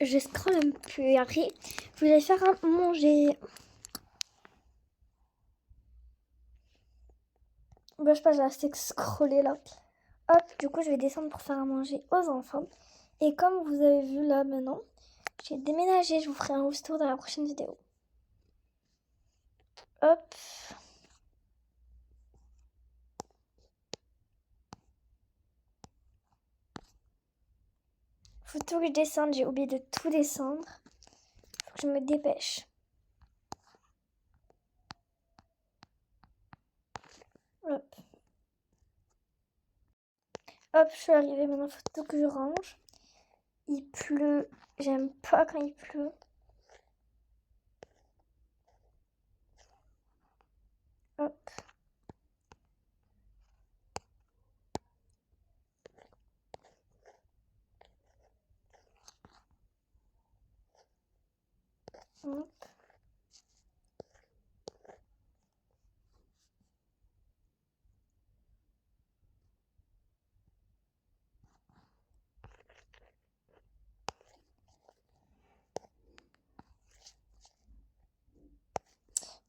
je scrolle un peu et après, je voulais faire à manger. Bah, je sais pas, j'ai assez scrollé là. Hop, du coup, je vais descendre pour faire à manger aux enfants. Et comme vous avez vu là maintenant, j'ai déménagé. Je vous ferai un house tour dans la prochaine vidéo. Hop. Faut tout que je descende. J'ai oublié de tout descendre. Faut que je me dépêche. Hop. Hop, je suis arrivée. Maintenant, faut tout que je range. Il pleut. J'aime pas quand il pleut. Hop. Hop.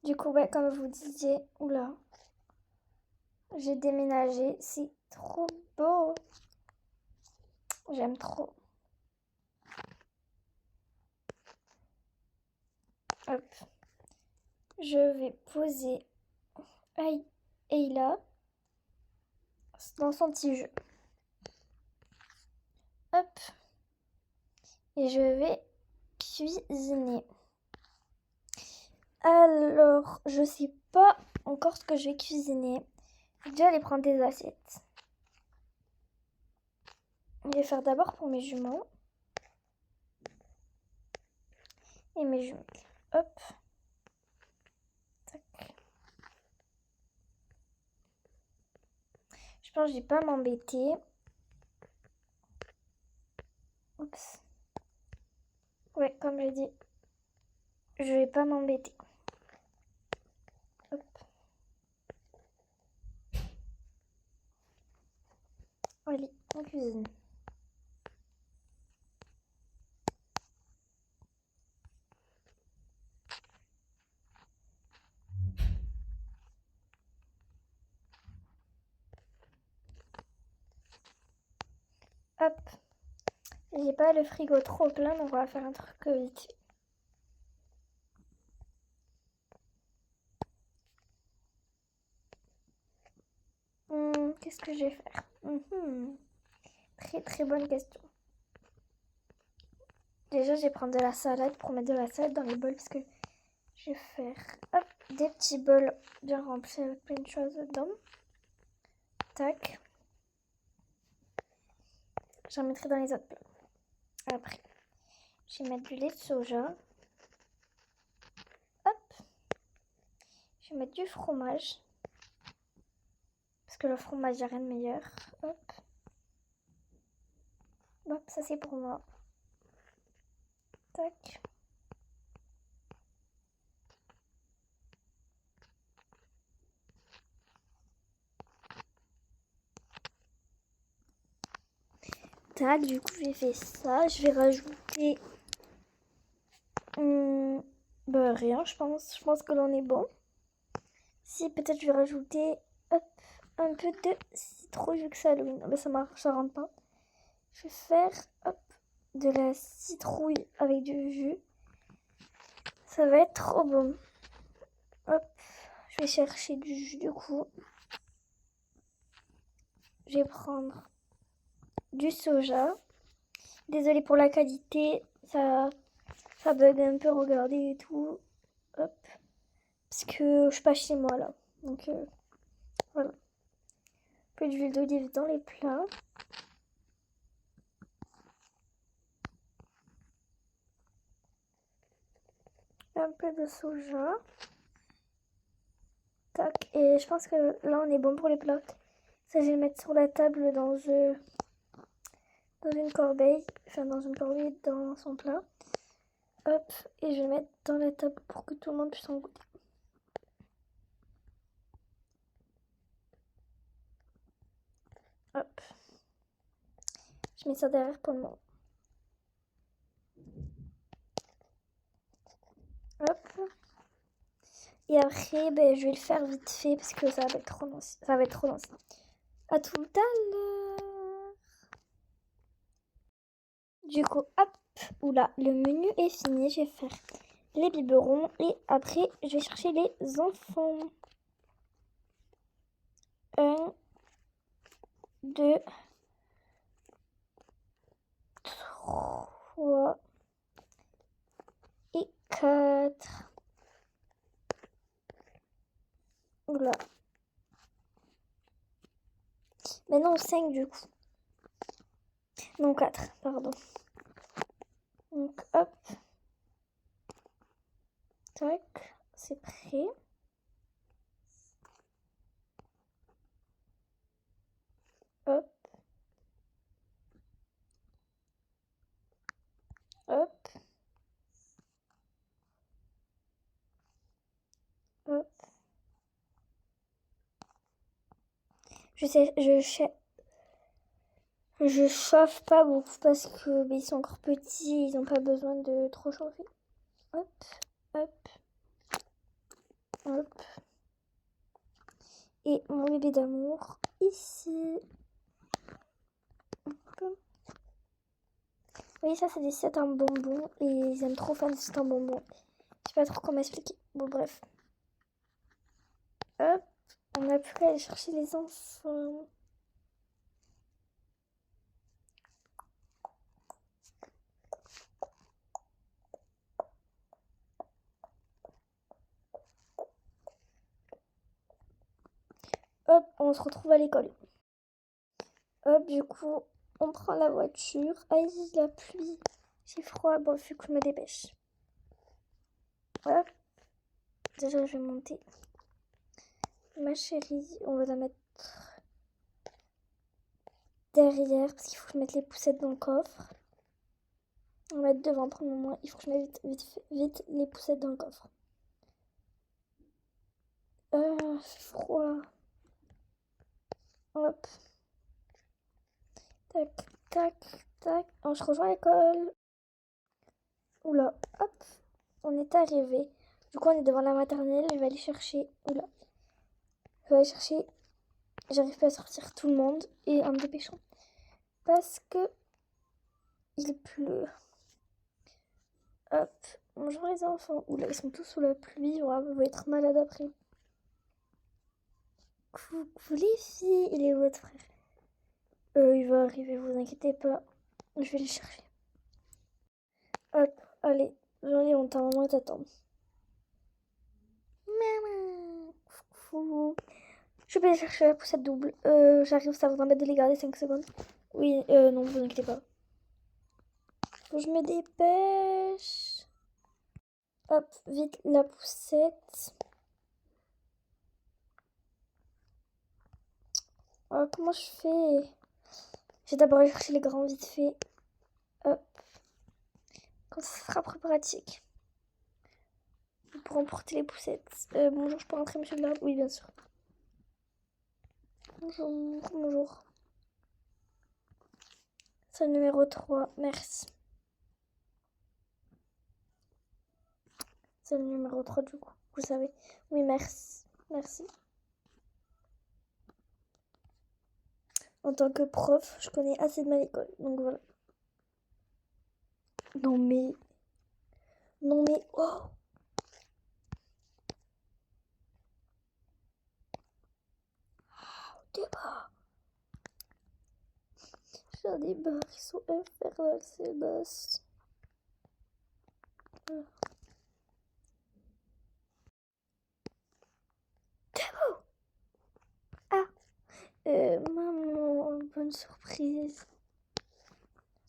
Du coup, ouais, comme je vous disais, oula, j'ai déménagé. C'est trop beau. J'aime trop. Hop. Je vais poser Ayla dans son petit jeu. Hop. Et je vais cuisiner. Alors, je sais pas encore ce que je vais cuisiner. Je vais déjà aller prendre des assiettes. Je vais faire d'abord pour mes jumeaux. Et mes jumelles. Hop. Tac. Je pense que je vais pas m'embêter. Oups. Ouais, comme je dis, je vais pas m'embêter. Hop. Allez, on cuisine. Hop. J'ai pas le frigo trop plein, donc on va faire un truc vite. Qu'est-ce que je vais faire? Très très bonne question. Déjà, je vais prendre de la salade pour mettre de la salade dans les bols parce que je vais faire hop, des petits bols bien remplis avec plein de choses dedans. Tac. J'en mettrai dans les autres plats. Après, je vais mettre du lait de soja. Hop. Je vais mettre du fromage. Parce que le fromage, il n'y a rien de meilleur. Hop. Hop, ça c'est pour moi. Tac. Tac, du coup j'ai fait ça. Je vais rajouter bah rien, je pense. Je pense que l'on est bon. Si peut-être je vais rajouter hop, un peu de citrouille vu que c'est Halloween. Ah bah ça marche, ça rentre pas. Je vais faire hop, de la citrouille avec du jus. Ça va être trop bon. Hop, je vais chercher du jus du coup. Je vais prendre du soja. Désolée pour la qualité, ça bug un peu, regardez et tout. Hop. Parce que je suis pas chez moi là. Donc voilà. Un peu d'huile d'olive dans les plats. Un peu de soja. Tac. Et je pense que là on est bon pour les plats. Ça je vais le mettre sur la table dans une corbeille. Enfin dans une corbeille dans son plat. Hop. Et je vais le mettre dans la table pour que tout le monde puisse en goûter. Hop. Je mets ça derrière pour le moment. Et après, ben, je vais le faire vite fait parce que ça va être trop long. Ça va être trop long. À tout à l'heure. Du coup, hop, oula, le menu est fini. Je vais faire les biberons et après, je vais chercher les enfants. 1, 2, 3 et 4. Oula. Mais non, 5 du coup. Non, 4, pardon. Donc, hop. Tac, c'est prêt. Hop. Hop. Hop. Je sais, je chauffe pas beaucoup parce que ils sont encore petits, ils n'ont pas besoin de trop chauffer. Hop, hop, hop. Et mon bébé d'amour ici. Hop. Oui, ça c'est un bonbon et ils aiment trop faire c'est un bonbon. Je sais pas trop comment expliquer. Bon, bref. Hop, on a pu aller chercher les enfants. Hop, on se retrouve à l'école. Hop, du coup, on prend la voiture. Aïe, la pluie. J'ai froid. Bon, il faut que je me dépêche. Hop. Déjà, je vais monter. Ma chérie, on va la mettre derrière parce qu'il faut que je mette les poussettes dans le coffre. On va être devant pour le moment. Il faut que je mette vite les poussettes dans le coffre. C'est froid. Hop. Tac, tac, tac. Oh, je rejoins l'école. Oula, hop. On est arrivé. Du coup, on est devant la maternelle. Je vais aller chercher. Oula. Je vais aller chercher. J'arrive pas à sortir tout le monde. Et en me dépêchant. Parce que il pleut. Hop. Bonjour les enfants. Oula, ils sont tous sous la pluie. Vous allez être malade après. Coucou les filles. Il est où votre frère? Il va arriver, vous inquiétez pas. Je vais le chercher. Hop, allez. J'en ai longtemps, maman t'attend. Maman. Coucou. Je vais aller chercher la poussette double. J'arrive, ça vous embête de les garder 5 secondes? Oui, non, vous inquiétez pas. Faut que je me dépêche. Hop, vite la poussette. Oh, comment je fais? Je vais d'abord aller chercher les grands vite fait. Hop. Comme ça sera plus pratique. Nous pourrons porter les poussettes. Bonjour, je peux rentrer, monsieur le garde? Oui, bien sûr. Bonjour, bonjour. C'est le numéro 3, merci. C'est le numéro 3 du coup, vous savez. Oui, merci. Merci. En tant que prof, je connais assez de mal l'école, donc voilà. Non mais... Non mais... Oh! Débat! J'ai un débat, ils sont infernales ces gosses. Débat! Ah! Maman, bonne surprise.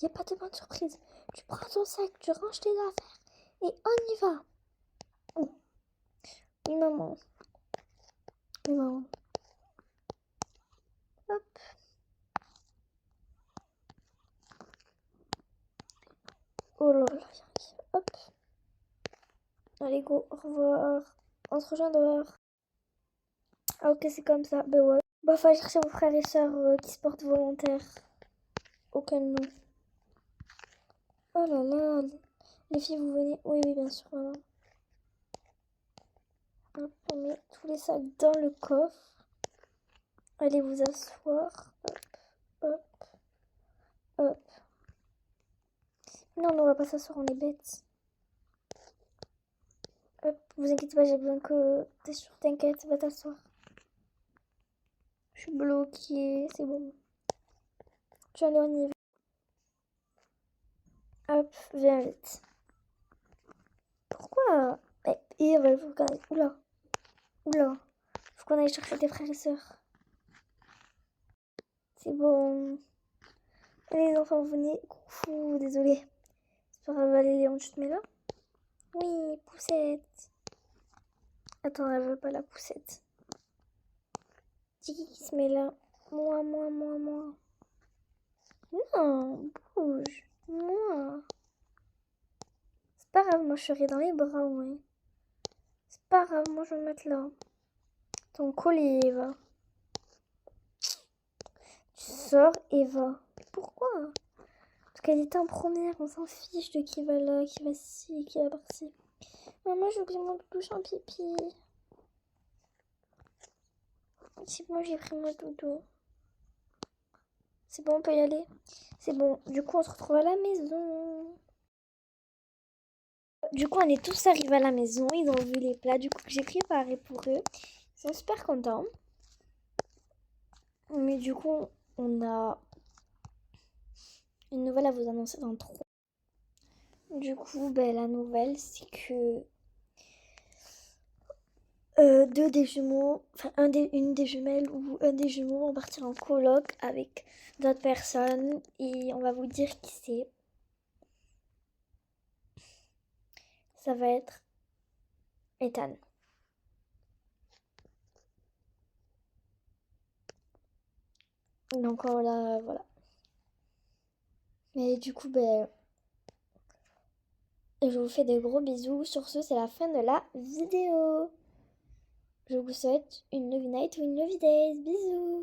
Y a pas de bonne surprise. Tu prends ton sac, tu ranges tes affaires et on y va. Oh. Oui, maman. Oui, maman. Hop. Oh là là, hop. Allez, go, au revoir. On se rejoint dehors. Ah, ok, c'est comme ça. Ben ouais. Bah, faut aller chercher vos frères et sœurs qui se portent volontaires. Aucun nom. Oh là là. Les filles, vous venez? Oui, oui, bien sûr, maman. Hop, on met tous les sacs dans le coffre. Allez vous asseoir. Hop, hop, hop. Non, on va pas s'asseoir, on est bêtes. Hop, vous inquiétez pas, j'ai besoin que... T'es sûr, t'inquiète, va t'asseoir. Je suis bloquée, c'est bon. Tu vas aller, on y va. Hop, viens vite. Pourquoi? Et on va faut qu'on aille... Oula, oula. Faut qu'on aille chercher tes frères et sœurs. C'est bon. Allez les enfants, venez. Coucou, désolé. C'est pas grave, allez Léon, tu te mets là? Oui, poussette. Attends, elle veut pas la poussette. C'est qui se met là? Moi. Non, bouge. Moi. C'est pas grave, moi je serai dans les bras, ouais. C'est pas grave, moi je vais me mettre là. Ton collier, Eva. Tu sors, Eva. Pourquoi? Parce qu'elle était en première, on s'en fiche de qui va là, qui va ci, qui va par-ci. Moi j'ai oublié mon douche en pipi. C'est bon, j'ai pris mon doudou. C'est bon, on peut y aller. C'est bon, du coup on se retrouve à la maison. Du coup, on est tous arrivés à la maison. Ils ont vu les plats du coup que j'ai préparés pour eux. Ils sont super contents. Mais du coup, on a une nouvelle à vous annoncer dans 3. Du coup, la nouvelle, c'est que deux des jumeaux, enfin une des jumelles ou un des jumeaux vont partir en coloc avec d'autres personnes. Et on va vous dire qui c'est. Ça va être Ethan. Donc voilà. Mais du coup, je vous fais de gros bisous. Sur ce, c'est la fin de la vidéo. Je vous souhaite une Novy Night ou une Novy Days. Bisous!